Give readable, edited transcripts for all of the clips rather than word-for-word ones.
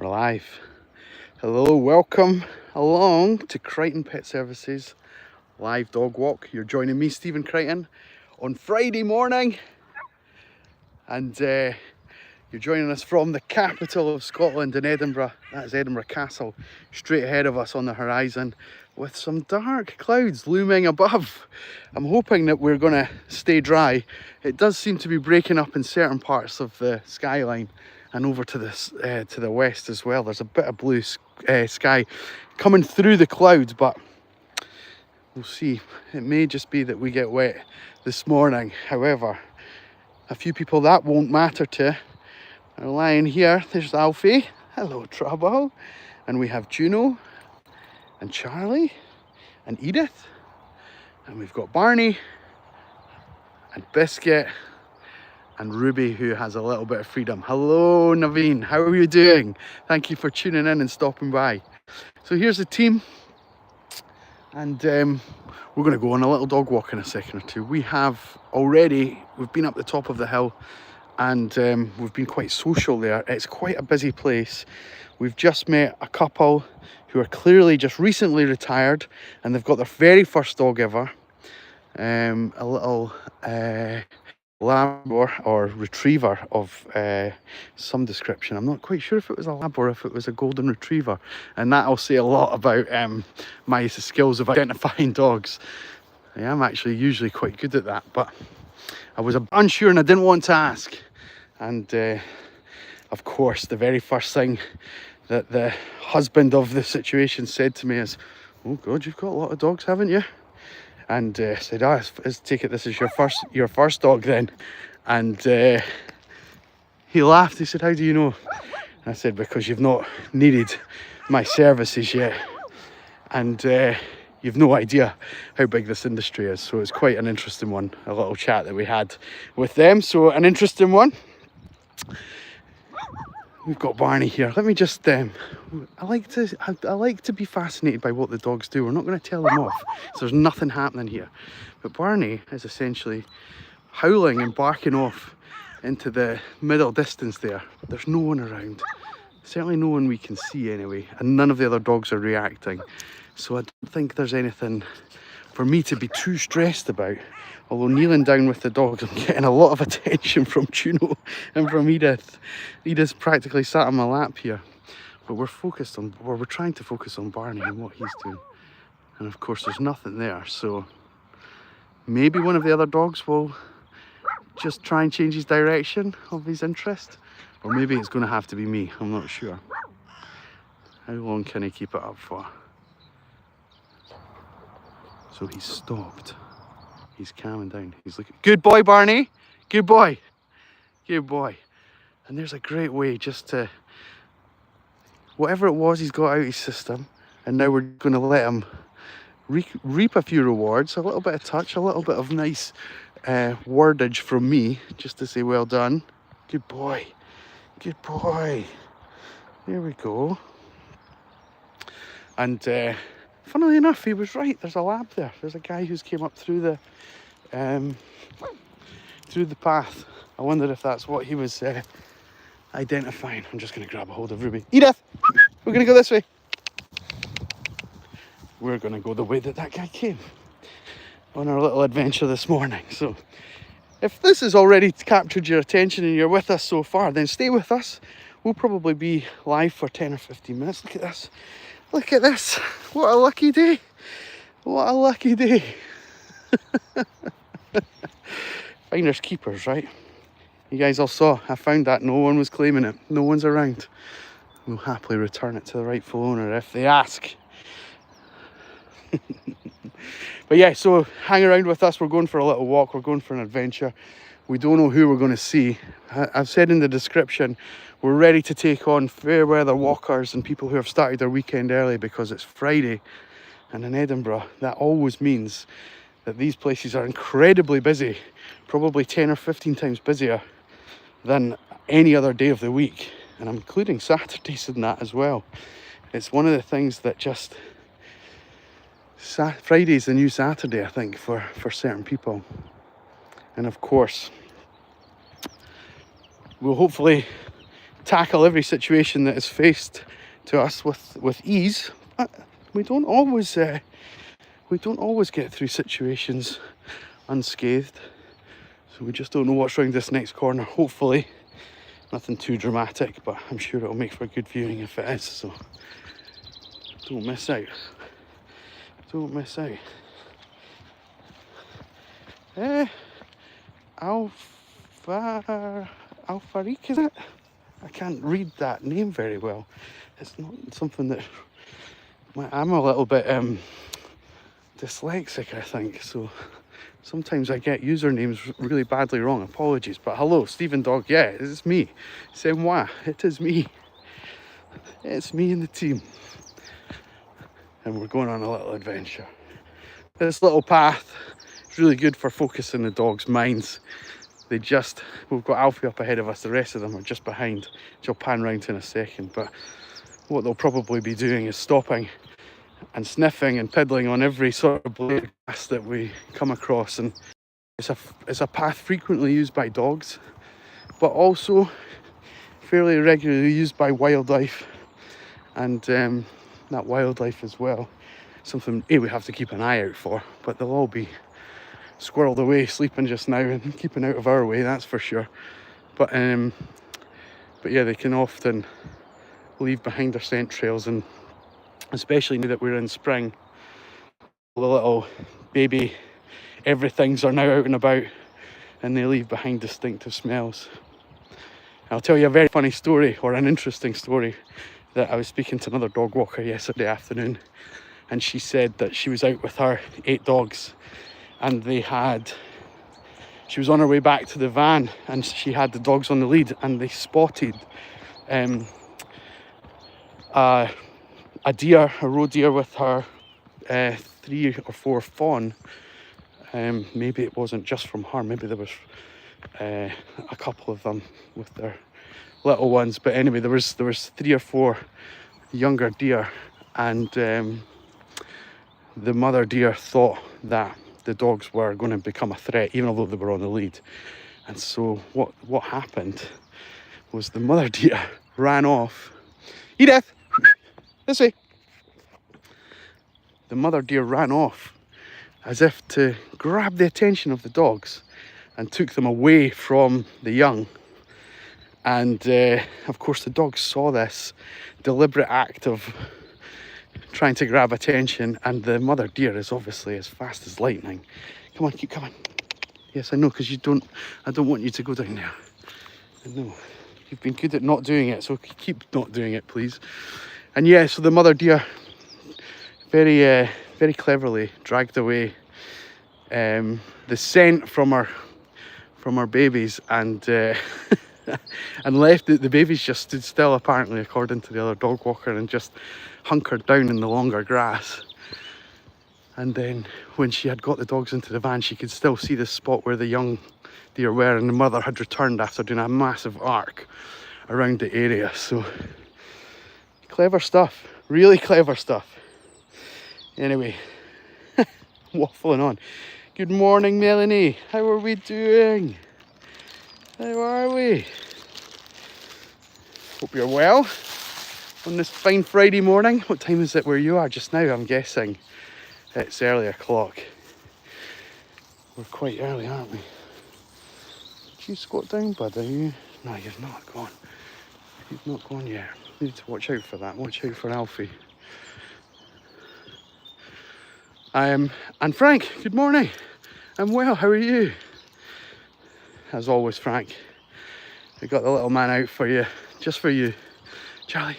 We're live. Hello, welcome along to Crighton Pet Services live dog walk. You're joining me, Stephen Crighton, on Friday morning, and you're joining us from the capital of Scotland in Edinburgh. That's Edinburgh Castle, straight ahead of us on the horizon, with some dark clouds looming above. I'm hoping that we're going to stay dry. It does seem to be breaking up in certain parts of the skyline, and over to the west as well. There's a bit of blue sky coming through the clouds, but we'll see. It may just be that we get wet this morning. However, a few people that won't matter to are lying here. There's Alfie. Hello, Trouble. And we have Juno and Charlie and Edith. And we've got Barney and Biscuit and Ruby, who has a little bit of freedom. Hello, Naveen. How are you doing? Thank you for tuning in and stopping by. So here's the team. And we're going to go on a little dog walk in a second or two. We've been up the top of the hill, and we've been quite social there. It's quite a busy place. We've just met a couple who are clearly just recently retired, and they've got their very first dog ever. A little Labrador or retriever of some description. I'm not quite sure if it was a lab or if it was a golden retriever, and that'll say a lot about my skills of identifying dogs. I am actually usually quite good at that, but I was unsure and I didn't want to ask. And of course, the very first thing that the husband of the situation said to me is, "Oh God, you've got a lot of dogs, haven't you?" And said, let's take it this is your first dog then. And he laughed. He said, "How do you know?" And I said, "Because you've not needed my services yet, and you've no idea how big this industry is." So it's quite an interesting one, a little chat that we had with them. So an interesting one. We've got Barney here. Let me just, I like to be fascinated by what the dogs do. We're not going to tell them off, so there's nothing happening here. But Barney is essentially howling and barking off into the middle distance there. But there's no one around. Certainly no one we can see anyway. And none of the other dogs are reacting. So I don't think there's anything for me to be too stressed about. Although kneeling down with the dogs, I'm getting a lot of attention from Juno and from Edith. Edith's practically sat on my lap here. But we're trying to focus on Barney and what he's doing. And of course there's nothing there, so maybe one of the other dogs will just try and change his direction of his interest. Or maybe it's going to have to be me, I'm not sure. How long can he keep it up for? So he's stopped. He's calming down. He's looking. Good boy, Barney. Good boy. Good boy. And there's a great way just to, whatever it was he's got out of his system, and now we're going to let him reap a few rewards, a little bit of touch, a little bit of nice wordage from me, just to say well done. Good boy. Good boy. There we go. And funnily enough, he was right. There's a lab there. There's a guy who's came up through the path. I wondered if that's what he was identifying. I'm just going to grab a hold of Ruby. Edith, we're going to go this way. We're going to go the way that guy came on our little adventure this morning. So if this has already captured your attention and you're with us so far, then stay with us. We'll probably be live for 10 or 15 minutes. Look at this. Look at this. What a lucky day. What a lucky day. Finders keepers, right? You guys all saw, I found that no one was claiming it. No one's around. We'll happily return it to the rightful owner if they ask. But yeah, so hang around with us. We're going for a little walk. We're going for an adventure. We don't know who we're going to see. I've said in the description, we're ready to take on fair weather walkers and people who have started their weekend early because it's Friday. And in Edinburgh, that always means that these places are incredibly busy, probably 10 or 15 times busier than any other day of the week. And I'm including Saturdays in that as well. It's one of the things that just, Friday's the new Saturday, I think, for certain people. And of course, we'll hopefully tackle every situation that is faced to us with ease, but we don't always get through situations unscathed. So we just don't know what's around this next corner. Hopefully nothing too dramatic, but I'm sure it'll make for good viewing if it is, so don't miss out. Don't miss out. Alfariq, is it? I can't read that name very well. It's not something that I'm a little bit dyslexic, I think, so sometimes I get usernames really badly wrong. Apologies. But hello, Stephen Dog. Yeah, it's me. C'est moi. It is me. It's me and the team. And we're going on a little adventure. This little path is really good for focusing the dogs' minds. We've got Alfie up ahead of us, the rest of them are just behind, which I'll pan round to in a second. But what they'll probably be doing is stopping and sniffing and piddling on every sort of blade of grass that we come across. And it's a path frequently used by dogs, but also fairly regularly used by wildlife, and that wildlife as well, something we have to keep an eye out for. But they'll all be squirreled away sleeping just now and keeping out of our way, that's for sure. But yeah, they can often leave behind their scent trails, and especially now that we're in spring, the little baby everythings are now out and about, and they leave behind distinctive smells. I'll tell you a very funny story, or an interesting story, that I was speaking to another dog walker yesterday afternoon, and she said that she was out with her 8 dogs, and she was on her way back to the van, and she had the dogs on the lead, and they spotted a roe deer with her 3 or 4 fawn. Maybe it wasn't just from her, maybe there was a couple of them with their little ones, but anyway, there was 3 or 4 younger deer, and the mother deer thought that the dogs were going to become a threat, even although they were on the lead. And so what happened was the mother deer ran off. Edith, this way. The mother deer ran off as if to grab the attention of the dogs and took them away from the young. And of course the dogs saw this deliberate act of trying to grab attention, and the mother deer is obviously as fast as lightning. Come on, keep coming. Yes, I know, because I don't want you to go down there. I know. You've been good at not doing it, so keep not doing it, please. And yeah, so the mother deer very cleverly dragged away the scent from her babies, and and left the babies just stood still, apparently, according to the other dog walker, and just hunkered down in the longer grass. And then when she had got the dogs into the van, she could still see the spot where the young deer were, and the mother had returned after doing a massive arc around the area. So clever stuff, really clever stuff. Anyway, waffling on. Good morning, Melanie. How are we doing? How are we? Hope you're well on this fine Friday morning. What time is it where you are just now? I'm guessing it's early o'clock. We're quite early, aren't we? Did you squat down, bud? Are you? No, you've not gone. You've not gone yet. You need to watch out for that. Watch out for Alfie. And Frank, good morning. I'm well, how are you? As always, Frank, I got the little man out for you, just for you. Charlie,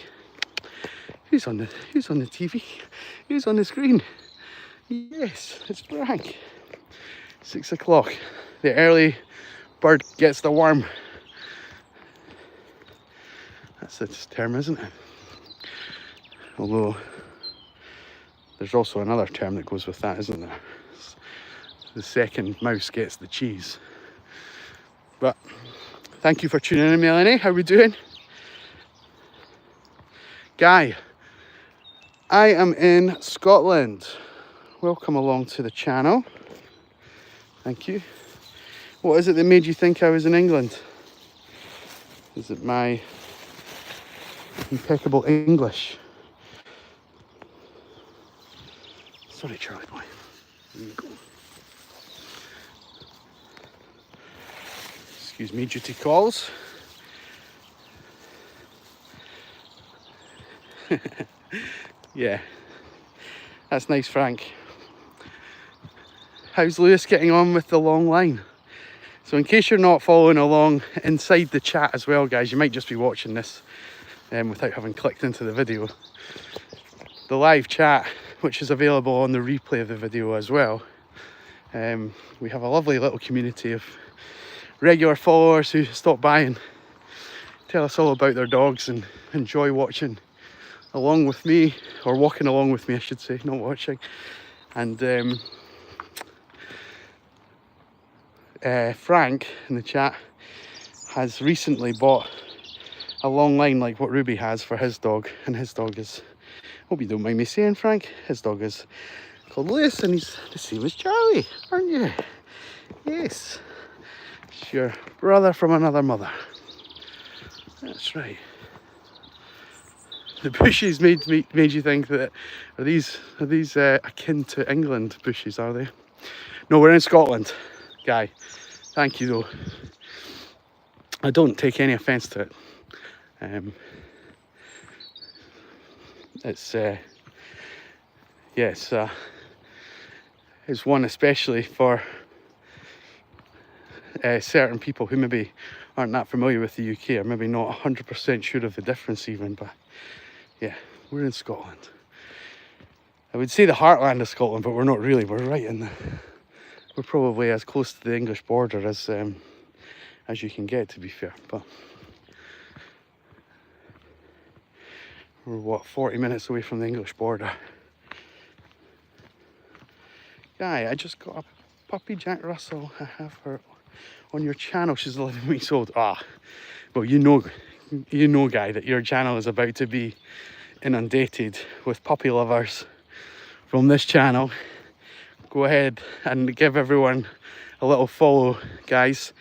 who's on the TV? Who's on the screen? Yes, it's Frank. 6 o'clock. The early bird gets the worm. That's the term, isn't it? Although there's also another term that goes with that, isn't there? The second mouse gets the cheese. But thank you for tuning in, Melanie. How are we doing? Guy, I am in Scotland. Welcome along to the channel. Thank you. What is it that made you think I was in England? Is it my impeccable English. Sorry, Charlie boy. There you go. Excuse me, duty calls. Yeah, that's nice, Frank. How's Lewis getting on with the long line? So in case you're not following along inside the chat as well, guys, you might just be watching this without having clicked into the video. The live chat, which is available on the replay of the video as well. We have a lovely little community of regular followers who stop by and tell us all about their dogs and enjoy watching along with me, or walking along with me I should say, not watching. And Frank in the chat has recently bought a long line like what Ruby has for his dog, and his dog is, hope you don't mind me saying, Frank, his dog is called Lewis, and he's the same as Charlie, aren't you? Yes, it's your brother from another mother. That's right. The bushes made you think that are these akin to England bushes, are they? No, we're in Scotland, Guy. Thank you though. I don't take any offence to it. It's one especially for certain people who maybe aren't that familiar with the UK, or maybe not 100% sure of the difference even, but yeah, we're in Scotland. I would say the heartland of Scotland, but we're not really. We're right in the, we're probably as close to the English border as you can get, to be fair, but we're what, 40 minutes away from the English border. Guy, I just got a puppy, Jack Russell. I have her on your channel. She's 11 weeks old. Ah, well, you know, Guy, that your channel is about to be inundated with puppy lovers from this channel. Go ahead and give everyone a little follow, guys.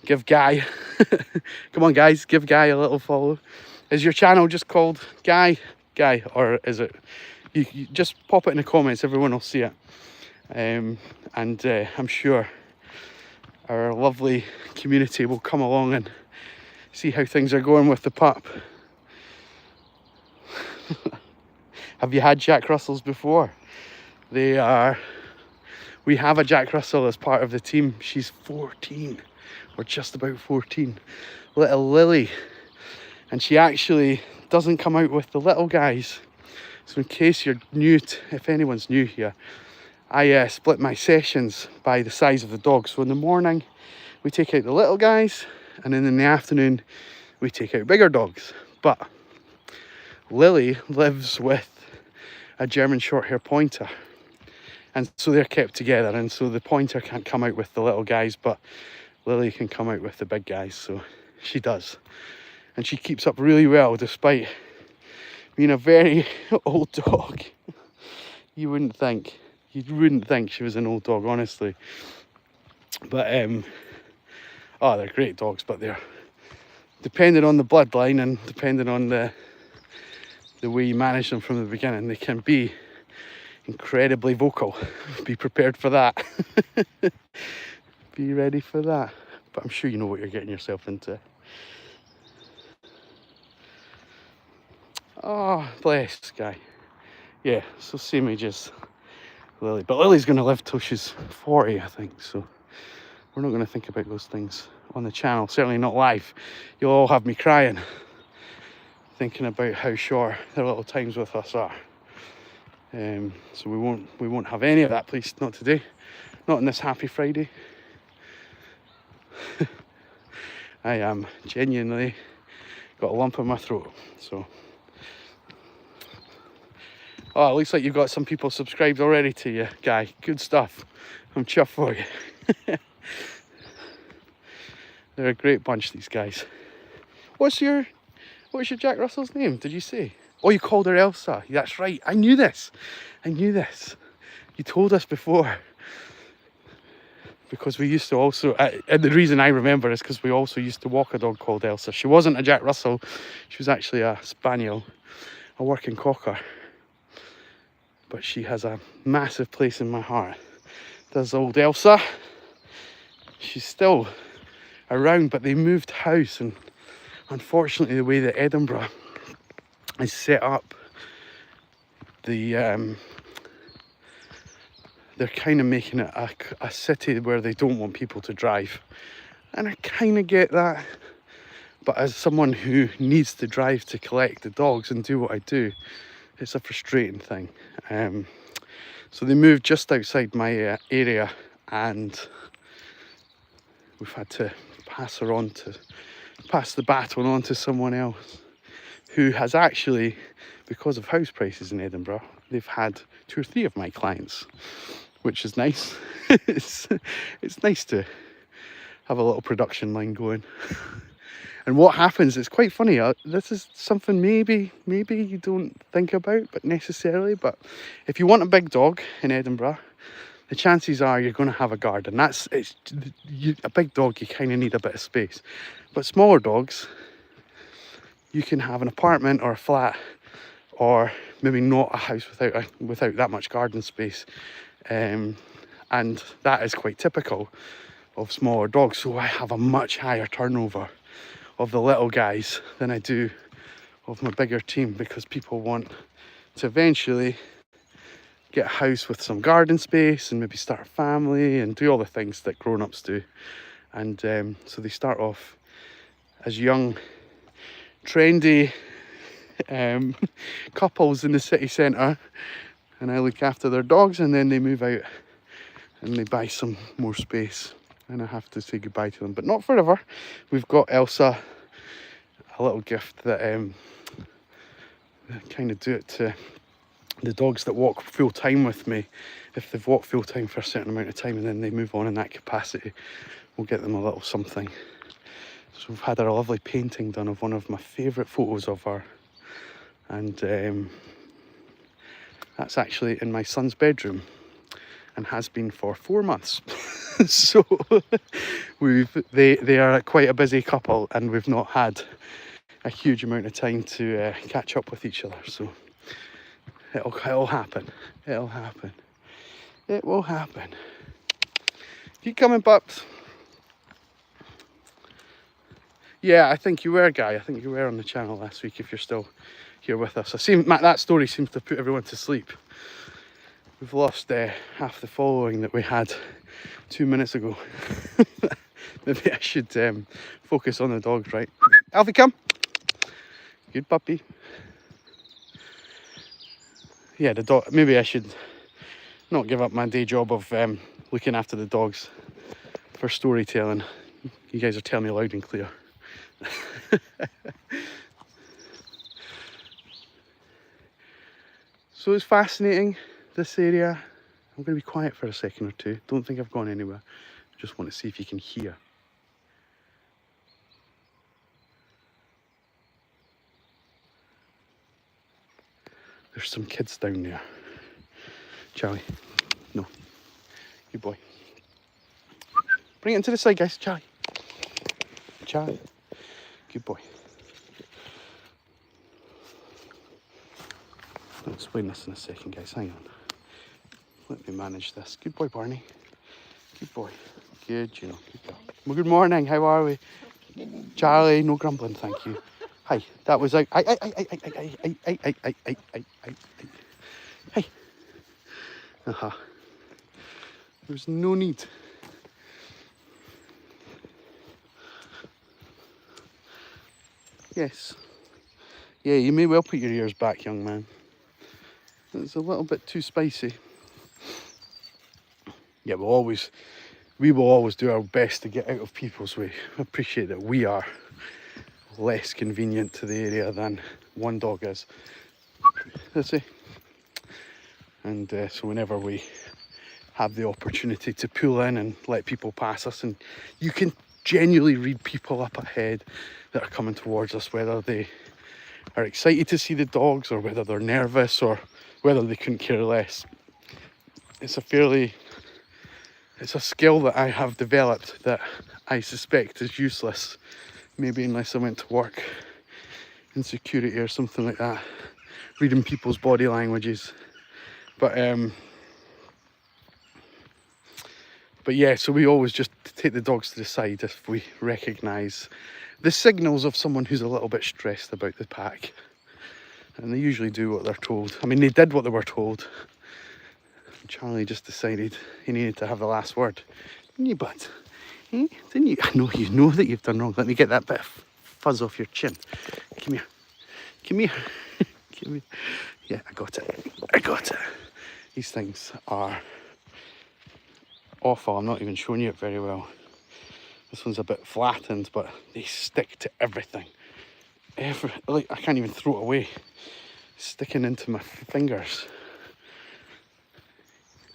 Give Guy, come on, guys, give Guy a little follow. Is your channel just called Guy, or is it? You just pop it in the comments. Everyone will see it. And I'm sure our lovely community will come along and see how things are going with the pup. Have you had Jack Russells before? We have a Jack Russell as part of the team. She's 14, or just about 14. Little Lily. And she actually doesn't come out with the little guys. So in case you're new, if anyone's new here, I split my sessions by the size of the dog. So in the morning, we take out the little guys, and then in the afternoon, we take out bigger dogs. But Lily lives with a German Shorthair Pointer, and so they're kept together, and so the Pointer can't come out with the little guys, but Lily can come out with the big guys, so she does. And she keeps up really well despite being a very old dog. You wouldn't think she was an old dog, honestly. But oh, they're great dogs, but they're depending on the bloodline and depending on the way you manage them from the beginning, they can be incredibly vocal. Be prepared for that. Be ready for that. But I'm sure you know what you're getting yourself into. Oh, bless, Guy. Yeah, so same age as Lily. But Lily's going to live till she's 40, I think. So we're not going to think about those things on the channel. Certainly not live. You'll all have me crying, thinking about how short their little times with us are. So we won't have any of that, please. Not today. Not on this happy Friday. I am genuinely got a lump in my throat. So. Oh, it looks like you've got some people subscribed already to you, Guy. Good stuff. I'm chuffed for you. They're a great bunch, these guys. What's your Jack Russell's name? Did you say? Oh, you called her Elsa. That's right. I knew this. You told us before. because we used to also, and the reason I remember is because we also used to walk a dog called Elsa. She wasn't a Jack Russell, she was actually a Spaniel, a working cocker. But she has a massive place in my heart. There's old Elsa. She's still around, but they moved house, and unfortunately the way that Edinburgh is set up, they're kind of making it a city where they don't want people to drive. And I kind of get that, but as someone who needs to drive to collect the dogs and do what I do, it's a frustrating thing. So they moved just outside my area, and we've had to pass the baton on to someone else who has actually, because of house prices in Edinburgh, they've had 2 or 3 of my clients, which is nice. it's nice to have a little production line going. And what happens, it's quite funny, this is something maybe you don't think about, but necessarily, but if you want a big dog in Edinburgh, the chances are you're going to have a garden. A big dog, you kind of need a bit of space. But smaller dogs, you can have an apartment or a flat, or maybe not a house without that much garden space. And that is quite typical of smaller dogs. So I have a much higher turnover of the little guys than I do of my bigger team, because people want to eventually get a house with some garden space and maybe start a family and do all the things that grown-ups do. And so they start off as young, trendy couples in the city centre, and I look after their dogs, and then they move out and they buy some more space, and I have to say goodbye to them, but not forever. We've got Elsa, a little gift that kind of do it to the dogs that walk full time with me. If they've walked full time for a certain amount of time and then they move on in that capacity, we'll get them a little something. So we've had a lovely painting done of one of my favourite photos of her, and that's actually in my son's bedroom and has been for 4 months. So they are quite a busy couple, and we've not had a huge amount of time to catch up with each other. So it'll happen. It'll happen. It will happen. Keep coming, pups. Yeah, I think you were, Guy. I think you were on the channel last week, if you're still here with us. That story seems to put everyone to sleep. We've lost half the following that we had 2 minutes ago. Maybe I should focus on the dogs, right? Alfie, come. Good puppy. Yeah, the dog. Maybe I should not give up my day job of looking after the dogs for storytelling. You guys are telling me loud and clear. So it's fascinating, this area. I'm going to be quiet for a second or two. Don't think I've gone anywhere. Just want to see if you can hear. There's some kids down there. Charlie, no. Good boy. Bring it into the side, guys. Charlie. Charlie. Good boy. I'll explain this in a second, guys. Hang on. Let me manage this. Good boy, Barney. Good boy. Good, you know. Good girl. Well, good morning. How are we? Charlie, no grumbling, thank you. Hi. That was out. Hey. There's no need. Yes. Yeah, you may well put your ears back, young man. It's a little bit too spicy. Yeah, we will always do our best to get out of people's way. I appreciate that we are less convenient to the area than one dog is. Let's see. And so whenever we have the opportunity to pull in and let people pass us, and you can genuinely read people up ahead that are coming towards us, whether they are excited to see the dogs or whether they're nervous or whether they couldn't care less. It's a fairly It's a skill that I have developed that I suspect is useless, maybe unless I went to work in security or something like that, reading people's body languages. But yeah, so we always just take the dogs to the side if we recognise the signals of someone who's a little bit stressed about the pack. And they usually do what they're told. I mean, they did what they were told. Charlie just decided he needed to have the last word. Didn't you, bud? Eh? Didn't you? I know you know that you've done wrong. Let me get that bit of fuzz off your chin. Come here. Come here. Come here. Yeah, I got it. I got it. These things are awful. I'm not even showing you it very well. This one's a bit flattened, but they stick to everything. Like, I can't even throw it away. It's sticking into my fingers.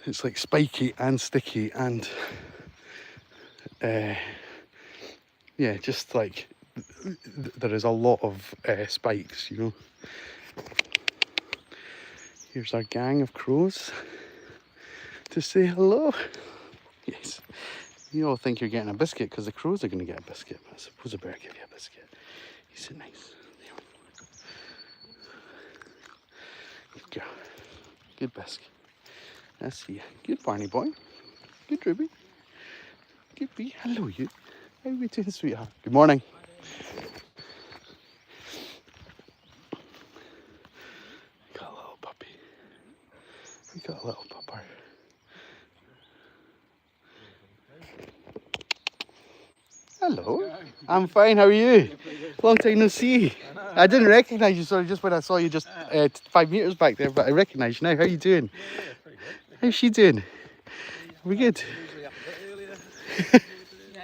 It's like spiky and sticky and yeah, just like there is a lot of spikes, you know. Here's our gang of crows to say hello. Yes, you all think you're getting a biscuit because the crows are going to get a biscuit. I suppose I better give you a biscuit. You sit nice. Good girl. Good biscuit. I see you. Good Barney boy. Good Ruby. Good bee. Hello you. How are we doing, sweetheart? Good morning. We got a little puppy. We got a little pupper. Hello. I'm fine. How are you? Long time no see. I didn't recognise you, sorry, just when I saw you just 5 meters back there, but I recognise you now. How are you doing? How's she doing? Are we good? Yeah,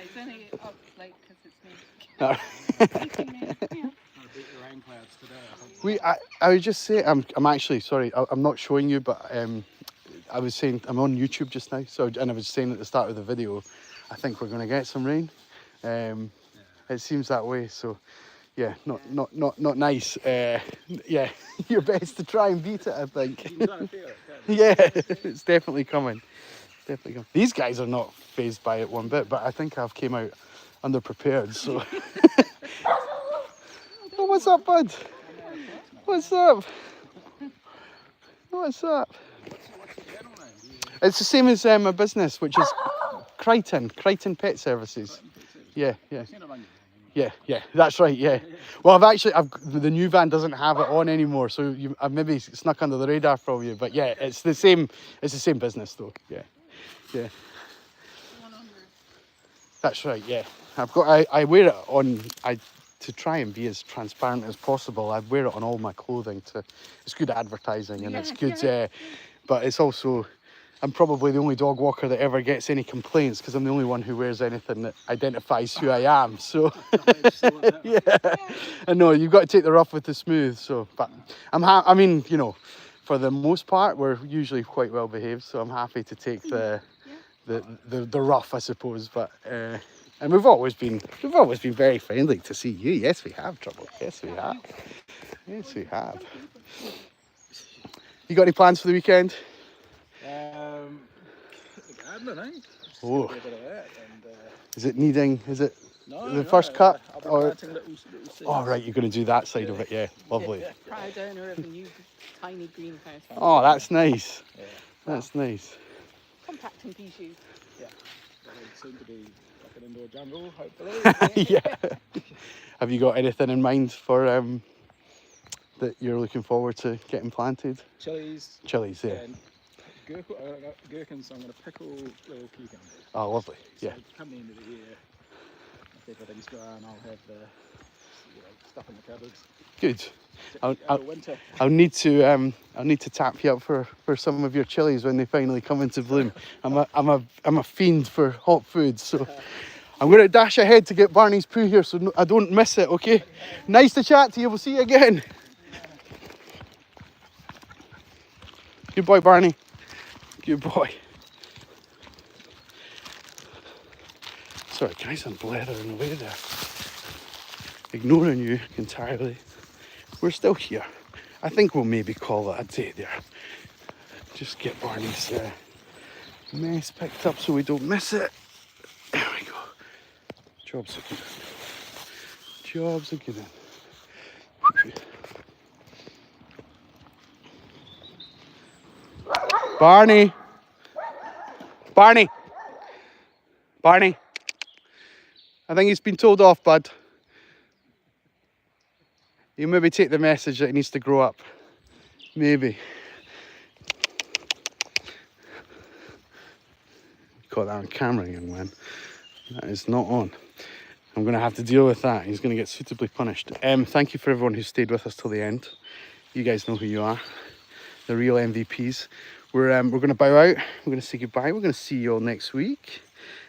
he's only up late because it's me. I was just saying, I'm actually sorry. I'm not showing you, but I was saying I'm on YouTube just now. So, and I was saying at the start of the video, I think we're going to get some rain. It seems that way. So, yeah, not nice. Yeah, your best to try and beat it, I think. Yeah, it's definitely coming. Definitely coming. These guys are not phased by it one bit, but I think I've came out underprepared. So, oh, what's up, bud? What's up? What's up? It's the same as my business, which is Crighton Pet Services. Yeah. Yeah, that's right, yeah. Well, the new van doesn't have it on anymore, so I've maybe snuck under the radar for you, but yeah, it's the same business though, yeah. That's right, yeah. I wear it on, to try and be as transparent as possible, I wear it on all my clothing it's good advertising and it's good, but it's also, I'm probably the only dog walker that ever gets any complaints because I'm the only one who wears anything that identifies who I am. So, yeah, I know you've got to take the rough with the smooth. So, but I mean, you know, for the most part, we're usually quite well behaved. So I'm happy to take the rough, I suppose. But and we've always been very friendly to see you. Yes, we have, Trouble. Yes, we have. Yes, we have. You got any plans for the weekend? The garden, eh? Oh. A bit of that and, is it needing? Is it no, the first cut? Or Little oh right, you're going to do that side of it. Yeah, lovely. Proud owner of a new tiny greenhouse. Oh, that's nice. Yeah. That's nice. Compact and pea shoes. Yeah. Soon to be like an indoor jungle, hopefully. Yeah. Have you got anything in mind for that you're looking forward to getting planted? Chilies. Chilies, yeah. And gherkins, so I'm going to pickle little cucumbers. Oh, lovely. So Yeah. come the end of the year, if everything's gone, I'll have the stuff in the cupboards. Good. Winter. I'll need to tap you up for some of your chilies when they finally come into bloom. I'm a fiend for hot food, so I'm going to dash ahead to get Barney's poo here so I don't miss it. Okay. Nice to chat to you. We'll see you again. Good boy, Barney. Good boy. Sorry, guys, I'm blethering away there. Ignoring you entirely. We're still here. I think we'll maybe call it a day there. Just get Barney's mess picked up so we don't miss it. There we go. Jobs are good. Jobs are good. Barney! Barney! Barney! I think he's been told off, bud. You maybe take the message that he needs to grow up. Maybe. Caught that on camera, young man. That is not on. I'm going to have to deal with that. He's going to get suitably punished. Thank you for everyone who stayed with us till the end. You guys know who you are. The real MVPs. We're going to bow out. We're going to say goodbye. We're going to see you all next week.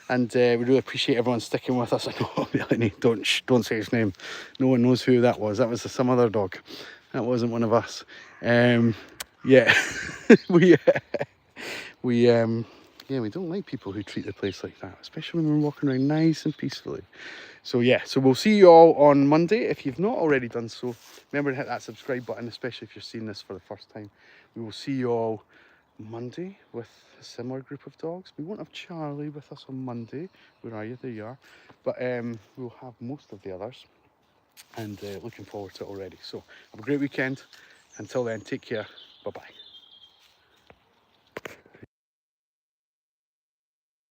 And we really appreciate everyone sticking with us. I know, Melanie, don't say his name. No one knows who that was. That was some other dog. That wasn't one of us. Yeah, we don't like people who treat the place like that, especially when we're walking around nice and peacefully. So yeah, so we'll see you all on Monday. If you've not already done so, remember to hit that subscribe button, especially if you're seeing this for the first time. We will see you all Monday with a similar group of dogs. We won't have Charlie with us on Monday. Where are you? There you are. But we'll have most of the others, and looking forward to it already. So have a great weekend. Until then, take care. Bye-bye.